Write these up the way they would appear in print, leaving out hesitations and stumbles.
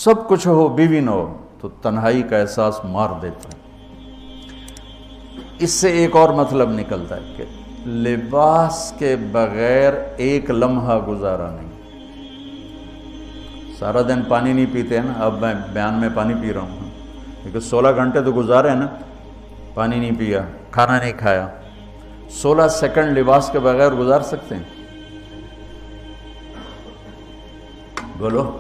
سب کچھ ہو بیوی نہ ہو تو تنہائی کا احساس مار دیتا ہے۔ اس سے ایک اور مطلب نکلتا ہے کہ لباس کے بغیر ایک لمحہ گزارا نہیں۔ سارا دن پانی نہیں پیتے ہیں نا، اب میں بیان میں پانی پی رہا ہوں، لیکن 16 گھنٹے تو گزارے ہیں نا، پانی نہیں پیا، کھانا نہیں کھایا، 16 سیکنڈ لباس کے بغیر گزار سکتے ہیں؟ بولو۔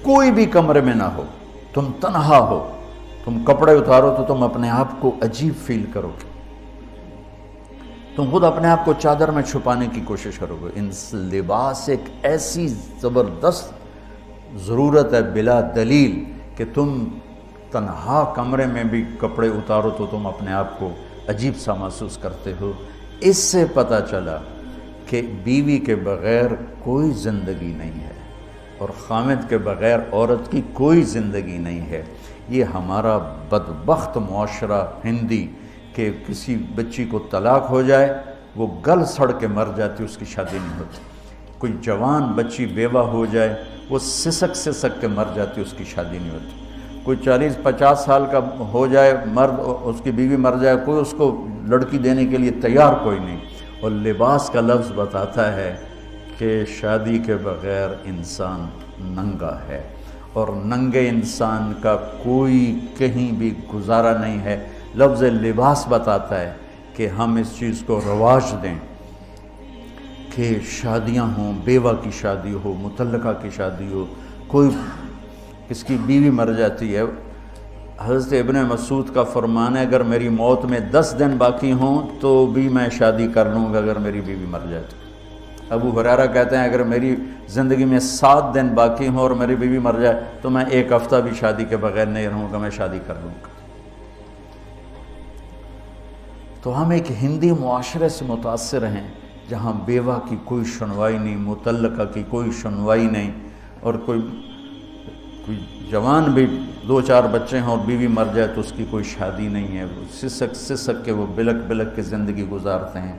کوئی بھی کمرے میں نہ ہو، تم تنہا ہو، تم کپڑے اتارو تو تم اپنے آپ کو عجیب فیل کرو گے، تم خود اپنے آپ کو چادر میں چھپانے کی کوشش کرو گے۔ ان لباس ایک ایسی زبردست ضرورت ہے بلا دلیل کہ تم تنہا کمرے میں بھی کپڑے اتارو تو تم اپنے آپ کو عجیب سا محسوس کرتے ہو۔ اس سے پتہ چلا کہ بیوی کے بغیر کوئی زندگی نہیں ہے اور خامد کے بغیر عورت کی کوئی زندگی نہیں ہے۔ یہ ہمارا بدبخت معاشرہ ہندی کہ کسی بچی کو طلاق ہو جائے وہ گل سڑ کے مر جاتی، اس کی شادی نہیں ہوتی۔ کوئی جوان بچی بیوہ ہو جائے وہ سسک سسک کے مر جاتی، اس کی شادی نہیں ہوتی۔ کوئی 40-50 سال کا ہو جائے مرد، اس کی بیوی مر جائے، کوئی اس کو لڑکی دینے کے لیے تیار کوئی نہیں۔ اور لباس کا لفظ بتاتا ہے کہ شادی کے بغیر انسان ننگا ہے، اور ننگے انسان کا کوئی کہیں بھی گزارا نہیں ہے۔ لفظ لباس بتاتا ہے کہ ہم اس چیز کو رواج دیں کہ شادیاں ہوں، بیوہ کی شادی ہو، مطلقہ کی شادی ہو، کوئی کس کی بیوی مر جاتی ہے۔ حضرت ابن مسعود کا فرمان ہے اگر میری موت میں 10 دن باقی ہوں تو بھی میں شادی کر لوں گا اگر میری بیوی مر جائے تو۔ ابو ہریرہ کہتے ہیں اگر میری زندگی میں 7 دن باقی ہوں اور میری بیوی مر جائے تو میں 1 ہفتہ بھی شادی کے بغیر نہیں رہوں گا، میں شادی کر لوں گا۔ تو ہم ایک ہندی معاشرے سے متاثر ہیں جہاں بیوہ کی کوئی سنوائی نہیں، مطلقہ کی کوئی سنوائی نہیں، اور کوئی جوان بھی 2-4 بچے ہیں اور بیوی مر جائے تو اس کی کوئی شادی نہیں ہے، وہ سسک سسک کے وہ بلک بلک کے زندگی گزارتے ہیں۔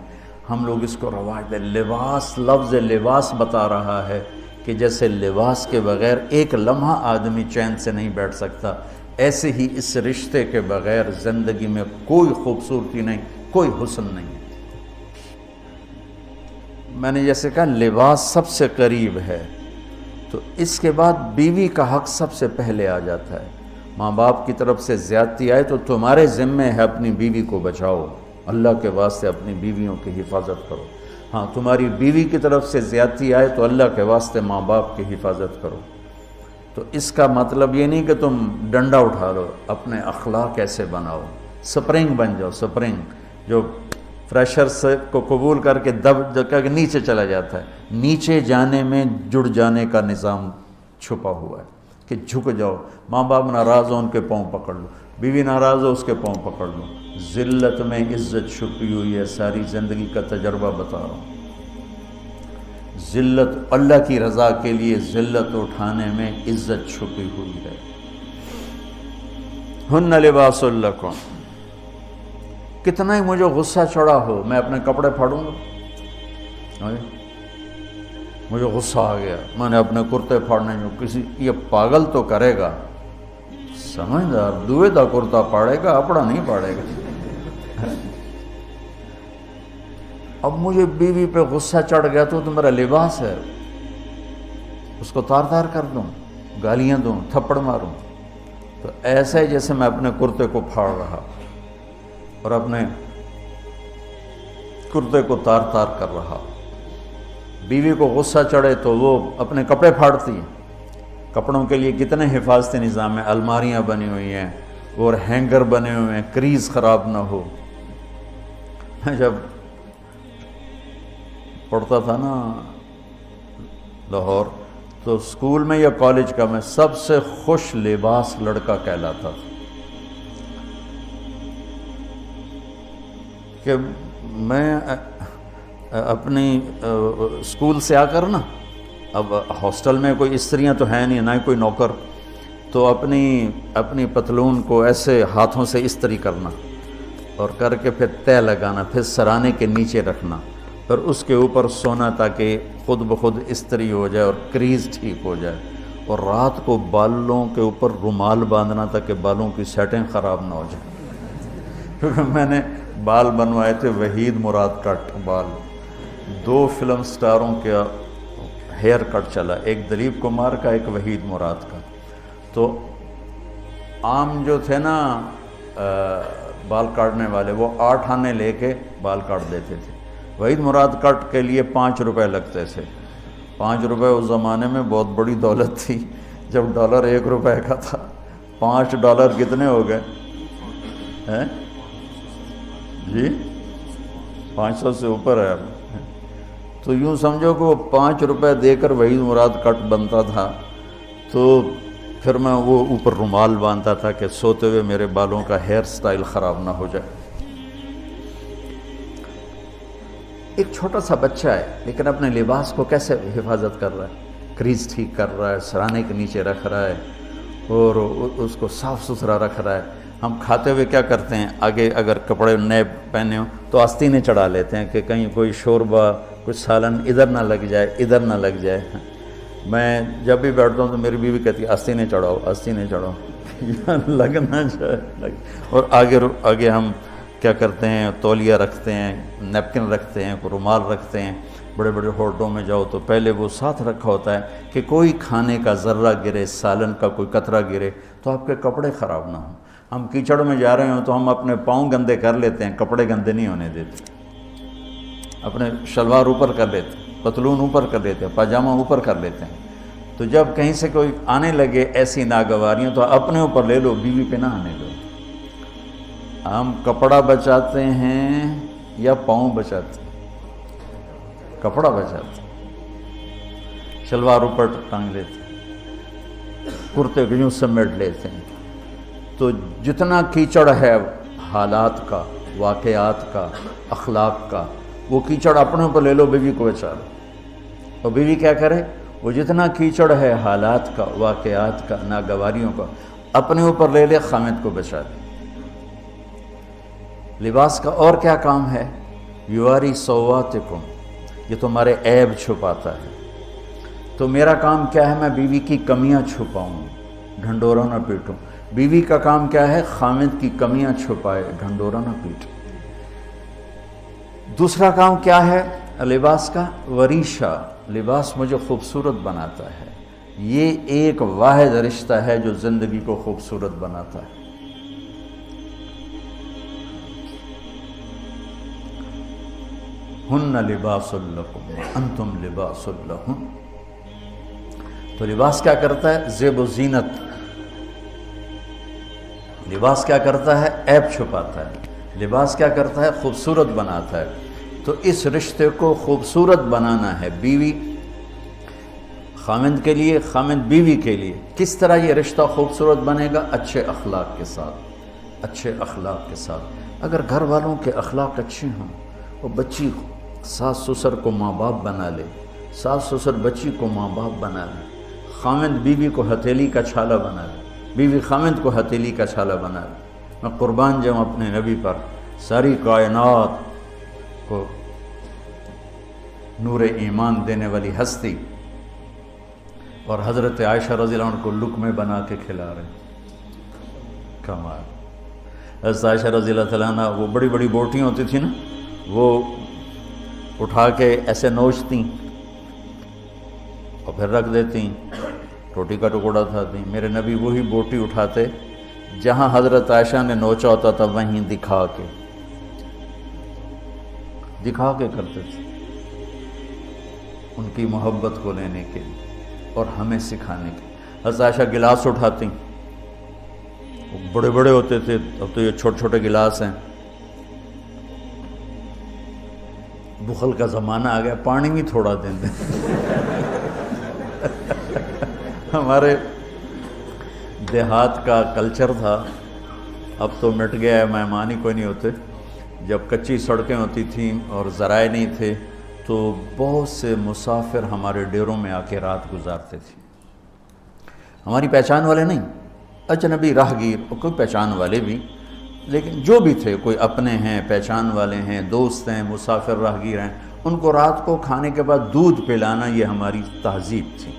ہم لوگ اس کو رواج دیں۔ لباس، لفظ لباس بتا رہا ہے کہ جیسے لباس کے بغیر ایک لمحہ آدمی چین سے نہیں بیٹھ سکتا، ایسے ہی اس رشتے کے بغیر زندگی میں کوئی خوبصورتی نہیں، کوئی حسن نہیں۔ میں نے جیسے کہا لباس سب سے قریب ہے، تو اس کے بعد بیوی کا حق سب سے پہلے آ جاتا ہے۔ ماں باپ کی طرف سے زیادتی آئے تو تمہارے ذمے ہے اپنی بیوی کو بچاؤ، اللہ کے واسطے اپنی بیویوں کی حفاظت کرو۔ ہاں تمہاری بیوی کی طرف سے زیادتی آئے تو اللہ کے واسطے ماں باپ کی حفاظت کرو۔ تو اس کا مطلب یہ نہیں کہ تم ڈنڈا اٹھا لو، اپنے اخلاق ایسے بناؤ، سپرنگ بن جاؤ، سپرنگ جو فریشر سے کو قبول کر کے دب کر کے نیچے چلا جاتا ہے۔ نیچے جانے میں جڑ جانے کا نظام چھپا ہوا ہے کہ جھک جاؤ، ماں باپ ناراض ہو ان کے پاؤں پکڑ لو، بیوی ناراض ہو اس کے پاؤں پکڑ لو۔ ذلت میں عزت چھپی ہوئی ہے، ساری زندگی کا تجربہ بتا رہا ہوں۔ ذلت اللہ کی رضا کے لیے ذلت اٹھانے میں عزت چھپی ہوئی ہے۔ ہن لباس لکم، کتنا ہی مجھے غصہ چڑھا ہو میں اپنے کپڑے پھاڑوں گا، مجھے غصہ آ گیا میں نے اپنے کرتے پھاڑنے میں، کسی یہ پاگل تو کرے گا، سمجھدار دوئے دا کرتا پاڑے گا، اپنا نہیں پاڑے گا۔ اب مجھے بیوی پہ غصہ چڑھ گیا تو میرا لباس ہے، اس کو تار تار کر دوں، گالیاں دوں، تھپڑ ماروں، تو ایسا ہی جیسے میں اپنے کرتے کو پھاڑ رہا اور اپنے کرتے کو تار تار کر رہا۔ بیوی کو غصہ چڑھے تو وہ اپنے کپڑے پھاڑتی ہیں۔ کپڑوں کے لیے کتنے حفاظتی نظام ہیں، الماریاں بنی ہوئی ہیں اور ہینگر بنے ہوئے ہیں، کریز خراب نہ ہو۔ میں جب پڑھتا تھا نا لاہور، تو اسکول میں یا کالج کا میں سب سے خوش لباس لڑکا کہلاتا تھا، کہ میں اپنی اسکول سے آ کر نا، اب ہاسٹل میں کوئی استریاں تو ہیں نہیں، نہ ہی کوئی نوکر، تو اپنی پتلون کو ایسے ہاتھوں سے استری کرنا اور کر کے پھر تہ لگانا، پھر سرانے کے نیچے رکھنا، پھر اس کے اوپر سونا تاکہ خود بخود استری ہو جائے اور کریز ٹھیک ہو جائے، اور رات کو بالوں کے اوپر رومال باندھنا تاکہ بالوں کی سیٹنگ خراب نہ ہو جائے۔ کیونکہ میں نے بال بنوائے تھے وحید مراد کٹ بال، 2 فلم سٹاروں کا ہیئر کٹ چلا، ایک دلیپ کمار کا، ایک وحید مراد کا۔ تو عام جو تھے نا بال کاٹنے والے، وہ 8 آنے لے کے بال کاٹ دیتے تھے۔ وحید مراد کٹ کے لیے 5 روپے لگتے تھے۔ 5 روپے اس زمانے میں بہت بڑی دولت تھی، جب ڈالر 1 روپے کا تھا۔ $5 کتنے ہو گئے ہیں جی؟ 500 سے اوپر ہے۔ تو یوں سمجھو کہ وہ 5 روپے دے کر وحید مراد کٹ بنتا تھا۔ تو پھر میں وہ اوپر رومال باندھتا تھا کہ سوتے ہوئے میرے بالوں کا ہیئر سٹائل خراب نہ ہو جائے۔ ایک چھوٹا سا بچہ ہے لیکن اپنے لباس کو کیسے حفاظت کر رہا ہے، کریز ٹھیک کر رہا ہے، سرانے کے نیچے رکھ رہا ہے اور اس کو صاف ستھرا رکھ رہا ہے۔ ہم کھاتے ہوئے کیا کرتے ہیں، آگے اگر کپڑے نئے پہنے ہوں تو آستینیں چڑھا لیتے ہیں کہ کہیں کوئی شوربہ کچھ سالن ادھر نہ لگ جائے، ادھر نہ لگ جائے۔ میں جب بھی بیٹھتا ہوں تو میری بیوی کہتی ہے آستینیں چڑھاؤ، آستینیں چڑھاؤ، لگ نہ جائے۔ اور آگے ہم کیا کرتے ہیں، تولیہ رکھتے ہیں، نیپکن رکھتے ہیں، رومال رکھتے ہیں۔ بڑے بڑے ہوٹلوں میں جاؤ تو پہلے وہ ساتھ رکھا ہوتا ہے کہ کوئی کھانے کا ذرہ گرے، سالن کا کوئی قطرہ گرے تو آپ کے کپڑے خراب نہ ہوں۔ ہم کیچڑ میں جا رہے ہوں تو ہم اپنے پاؤں گندے کر لیتے ہیں، کپڑے گندے نہیں ہونے دیتے۔ اپنے شلوار اوپر کر لیتے ہیں، پتلون اوپر کر لیتے ہیں، پاجامہ اوپر کر لیتے ہیں۔ تو جب کہیں سے کوئی آنے لگے ایسی ناگواریاں تو اپنے اوپر لے لو، بیوی پہ نہ آنے دو۔ ہم کپڑا بچاتے ہیں یا پاؤں بچاتے ہیں؟ کپڑا بچاتے ہیں، شلوار اوپر ٹانگ لیتے ہیں، کرتے کو یوں سمیٹ لیتے ہیں۔ تو جتنا کیچڑ ہے حالات کا، واقعات کا، اخلاق کا، وہ کیچڑ اپنے اوپر لے لو، بیوی کو بچا لو۔ اور بیوی کیا کرے، وہ جتنا کیچڑ ہے حالات کا، واقعات کا، ناگواریوں کا، اپنے اوپر لے لے، خامد کو بچا لے۔ لباس کا اور کیا کام ہے، یواری سواتکم، یہ تمہارے عیب چھپاتا ہے۔ تو میرا کام کیا ہے، میں بیوی کی کمیاں چھپاؤں، ڈھنڈورا نہ پیٹوں۔ بیوی کا کام کیا ہے، خامد کی کمیاں چھپائے، ڈھنڈورا نہ پیٹے۔ دوسرا کام کیا ہے لباس کا، وریشہ، لباس مجھے خوبصورت بناتا ہے۔ یہ ایک واحد رشتہ ہے جو زندگی کو خوبصورت بناتا ہے۔ ہن لباس لکم انتم لباس لہن۔ تو لباس کیا کرتا ہے، زیب و زینت۔ لباس کیا کرتا ہے، عیب چھپاتا ہے۔ لباس کیا کرتا ہے، خوبصورت بناتا ہے۔ تو اس رشتے کو خوبصورت بنانا ہے، بیوی خامند کے لیے، خامند بیوی کے لیے۔ کس طرح یہ رشتہ خوبصورت بنے گا، اچھے اخلاق کے ساتھ، اچھے اخلاق کے ساتھ۔ اگر گھر والوں کے اخلاق اچھے ہوں، اور بچی ساس سسر کو ماں باپ بنا لے، ساس سسر بچی کو ماں باپ بنا لے، خامند بیوی کو ہتھیلی کا چھالا بنا لے، بیوی خامند کو ہتھیلی کا چھالا بنا لے۔ میں قربان جاؤں اپنے نبی پر، ساری کائنات کو نور ایمان دینے والی ہستی، اور حضرت عائشہ رضی اللہ عنہ کو لقمے بنا کے کھلا رہے ہیں۔ کمال۔ حضرت عائشہ رضی اللہ عنہ وہ بڑی بڑی بوٹیاں ہوتی تھیں نا، وہ اٹھا کے ایسے نوچتیں اور پھر رکھ دیتیں، روٹی کا ٹکڑا تھا۔ میرے نبی وہی بوٹی اٹھاتے جہاں حضرت عائشہ نے نوچا ہوتا تھا، وہیں دکھا کے کرتے تھے، ان کی محبت کو لینے کے لیے اور ہمیں سکھانے کے لیے۔ حضرت عائشہ گلاس اٹھاتی، وہ بڑے بڑے ہوتے تھے، اب تو یہ چھوٹے چھوٹے گلاس ہیں۔ بخل کا زمانہ آ گیا، پانی بھی تھوڑا دیں دیں۔ ہمارے دیہات کا کلچر تھا، اب تو مٹ گیا ہے، مہمان ہی کوئی نہیں ہوتے۔ جب کچی سڑکیں ہوتی تھیں اور ذرائع نہیں تھے تو بہت سے مسافر ہمارے ڈیروں میں آ کے رات گزارتے تھے، ہماری پہچان والے نہیں، اجنبی راہگیر، اور کوئی پہچان والے بھی، لیکن جو بھی تھے، کوئی اپنے ہیں، پہچان والے ہیں، دوست ہیں، مسافر راہگیر ہیں، ان کو رات کو کھانے کے بعد دودھ پلانا یہ ہماری تہذیب تھی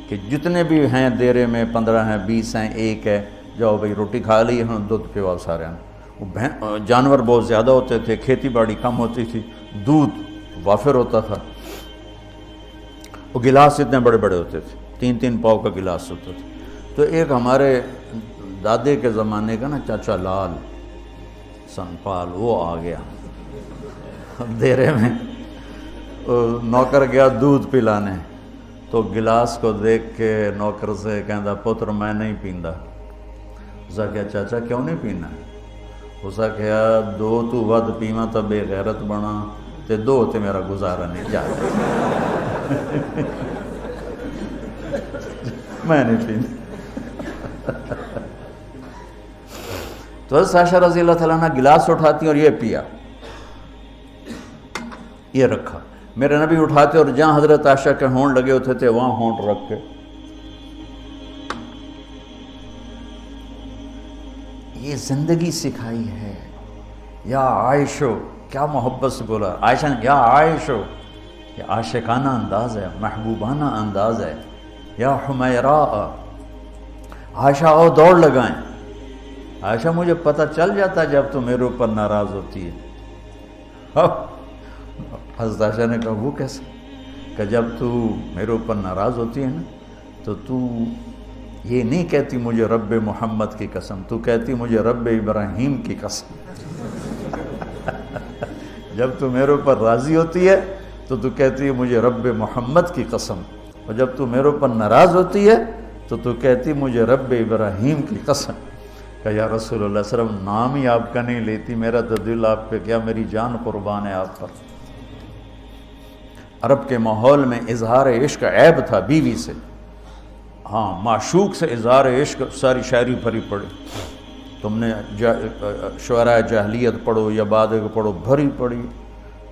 کہ جتنے بھی ہیں دیرے میں 15 ہیں 20 ہیں 1 ہے، جاؤ بھئی روٹی کھا لی ہاں دودھ پیواؤ سارے ہیں۔ وہ جانور بہت زیادہ ہوتے تھے، کھیتی باڑی کم ہوتی تھی، دودھ وافر ہوتا تھا، وہ گلاس اتنے بڑے بڑے ہوتے تھے، 3 پاؤ کا گلاس ہوتا تھا۔ تو ایک ہمارے دادے کے زمانے کا نا چاچا لال سنپال وہ آ گیا دیرے میں، نوکر گیا دودھ پلانے، تو گلاس کو دیکھ کے نوکر سے کہندا پتر میں نہیں پیندا۔ اسا کہا چاچا کیوں نہیں پینا؟ اسا کہا 2 تو ود پیواں تو بے غیرت بنا تے 2 تے میرا گزارا نہیں جاتا میں نہیں پیندا۔ تو حضرت عائشہ رضی اللہ تعالیٰ عنہ گلاس اٹھاتی اور یہ پیا، یہ رکھا۔ میرے نبی اٹھاتے اور جہاں حضرت عائشہ کے ہونٹ لگے ہوتے تھے وہاں ہونٹ رکھ کے یہ زندگی سکھائی ہے۔ یا عائشو، کیا محبت سے بولا عائشہ نے، یا عائشو، یہ عاشقانہ انداز ہے، محبوبانہ انداز ہے۔ یا حمیراء، عائشہ او دوڑ لگائیں، عائشہ مجھے پتہ چل جاتا جب تو میرے اوپر ناراض ہوتی ہے۔ حضرت عائشہ نے کہا وہ کیسے؟ کہ جب تو میرے اوپر ناراض ہوتی ہے نا تو یہ نہیں کہتی مجھے رب محمد کی قسم، تو کہتی مجھے رب ابراہیم کی قسم۔ جب تو میرے اوپر راضی ہوتی ہے تو کہتی ہے مجھے رب محمد کی قسم، اور جب تو میرے اوپر ناراض ہوتی ہے تو کہتی مجھے رب ابراہیم کی قسم۔ کہ یا رسول اللہ صلی اللہ علیہ وسلم نام ہی آپ کا نہیں لیتی، میرا تو دل آپ پہ کیا، میری جان قربان ہے آپ پر۔ عرب کے ماحول میں اظہار عشق عیب تھا بیوی سے، ہاں معشوق سے اظہار عشق ساری شاعری بھری پڑی، تم نے شعراء جاہلیت پڑھو یا بعد کو پڑھو، بھری پڑی۔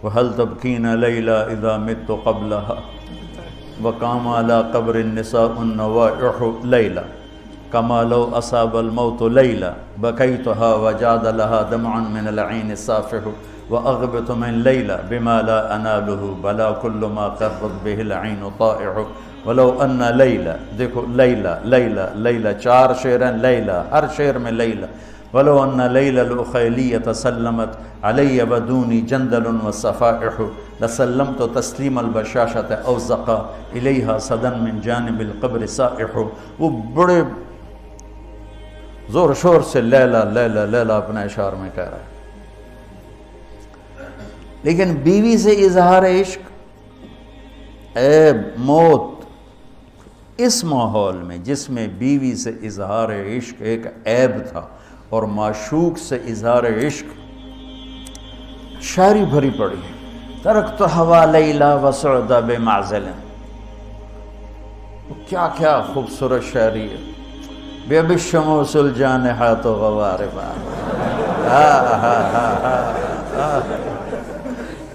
وَهَلْ تَبْكِينَ لَيْلَا إِذَا مِتُّ قَبْلَهَا وَقَامَ عَلَىٰ قَبْرِ النِّسَاءُ النَّوَائِحُ لَيْلًا كَمَا لَوْ أَصَابَ الْمَوْتُ لَيْلًا بَكَيْتُهَا وَجَادَ لَهَا دَمْعًا مِنَ الْعَيْنِ الصَّافِحُ وَأَغْبِطُ مِنْ لَيْلًا بِمَا لَا أَنَالُهُ بَلَا كُلُّ مَا قَرَّتْ بِهِ الْعَيْنُ طَائِعُ وَلَوْ أَنَّ لَيْلًا، دیکھو لیلہ لیلہ لیلہ 4 شعر ہیں، لیلہ ہر شعر میں لیلہ۔ وَلَوْ أَنَّ لَيْلَ الْأُخَيْلِيَّةَ سَلَّمَتْ عَلَيَّ وَدُونِي جَنْدَلٌ وَالصَّفَائِحُ لَسَلَّمْتُ تَسْلِيمَ الْبَشَاشَةَ أَوْ زَقَى إِلَيْهَا صَدًا مِنْ جَانِبِ الْقَبْرِ سَائِحُ۔ وہ بڑے زور شور سے لیلہ لیلہ لیلہ اپنے اشعار میں کہہ رہا ہے، لیکن بیوی سے اظہار عشق عیب، موت، اس ماحول میں جس میں بیوی سے اظہار عشق ایک عیب تھا اور معشوق سے اظہار عشق شاعری بھری پڑی ہے۔ ترکت ہوا لیلا وسعد بمعزل، کیا کیا خوبصورت شاعری ہے۔ بے بالشموس الجانحات غواربا،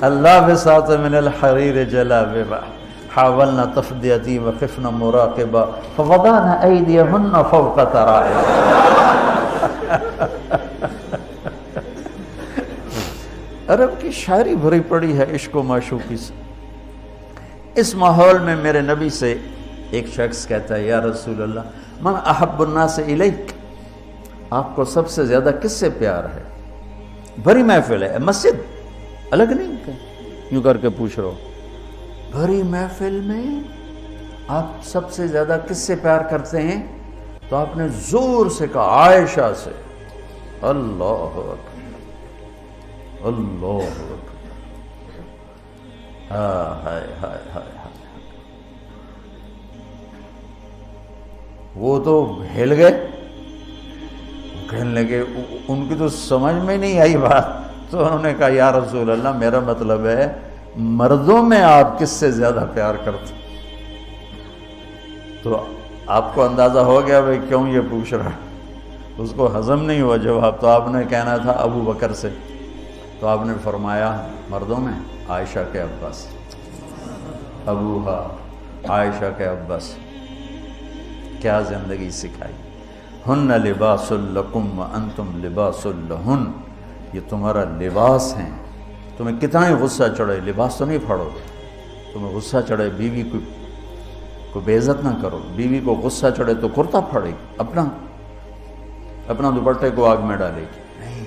اللہ بساط من الحریر جلاببا حاولنا تفدیتی وخفنا مراقبا فوضعنا ایدیہن فوق ترائب۔ عرب کی شاعری بھری پڑی ہے عشق و معشوقی سے۔ اس ماحول میں میرے نبی سے ایک شخص کہتا ہے یا رسول اللہ من احب الناس الیک، آپ کو سب سے زیادہ کس سے پیار ہے؟ بھری محفل ہے، مسجد الگ نہیں یوں کر کے پوچھ رہا ہو، بھری محفل میں آپ سب سے زیادہ کس سے پیار کرتے ہیں؟ تو آپ نے زور سے کہا عائشہ سے۔ اللہ اکبر، اللہ اکبر، ہائے ہائے ہائے۔ وہ تو ہل گئے، کہنے لگے، ان کی تو سمجھ میں نہیں آئی بات، تو انہوں نے کہا یا رسول اللہ میرا مطلب ہے مردوں میں آپ کس سے زیادہ پیار کرتے؟ تو آپ کو اندازہ ہو گیا بھائی کیوں یہ پوچھ رہا ہے، اس کو ہضم نہیں ہوا جواب، تو آپ نے کہنا تھا ابو بکر سے، تو آپ نے فرمایا مردوں میں عائشہ کے عباس، ابوہا عائشہ کے عباس۔ کیا زندگی سکھائی۔ ہن لباس لکم وانتم لباس لہن، یہ تمہارا لباس ہیں، تمہیں کتنا ہی غصہ چڑھے لباس تو نہیں پھاڑو گے. تمہیں غصہ چڑھے بیوی کو بے عزت نہ کرو. بیوی کو غصہ چڑھے تو کرتا پھاڑے گی, اپنا دوپٹے کو آگ میں ڈالے گی, نہیں,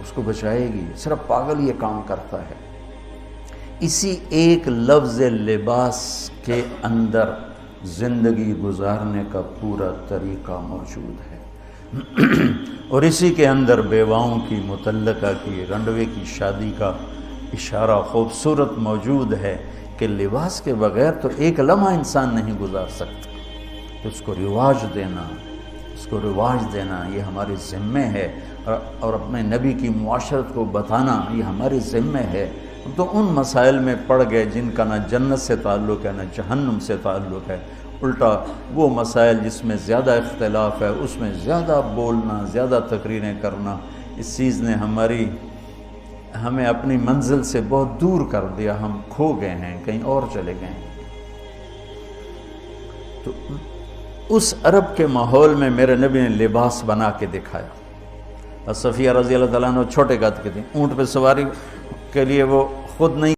اس کو بچائے گی. صرف پاگل یہ کام کرتا ہے. اسی ایک لفظ لباس کے اندر زندگی گزارنے کا پورا طریقہ موجود ہے. اور اسی کے اندر بیواؤں کی, مطلقہ کی, رنڈوے کی شادی کا اشارہ خوبصورت موجود ہے کہ لباس کے بغیر تو ایک لمحہ انسان نہیں گزار سکتا. اس کو رواج دینا یہ ہمارے ذمہ ہے, اور اپنے نبی کی معاشرت کو بتانا یہ ہمارے ذمہ ہے. تو ان مسائل میں پڑ گئے جن کا نہ جنت سے تعلق ہے نہ جہنم سے تعلق ہے. الٹا وہ مسائل جس میں زیادہ اختلاف ہے اس میں زیادہ بولنا, زیادہ تقریریں کرنا, اس چیز نے ہمیں اپنی منزل سے بہت دور کر دیا. ہم کھو گئے ہیں, کہیں اور چلے گئے ہیں. تو اس عرب کے ماحول میں میرے نبی نے لباس بنا کے دکھایا. اور صفیہ رضی اللہ تعالیٰ عنہ چھوٹے قد کے تھے, اونٹ پہ سواری کے لیے وہ خود نہیں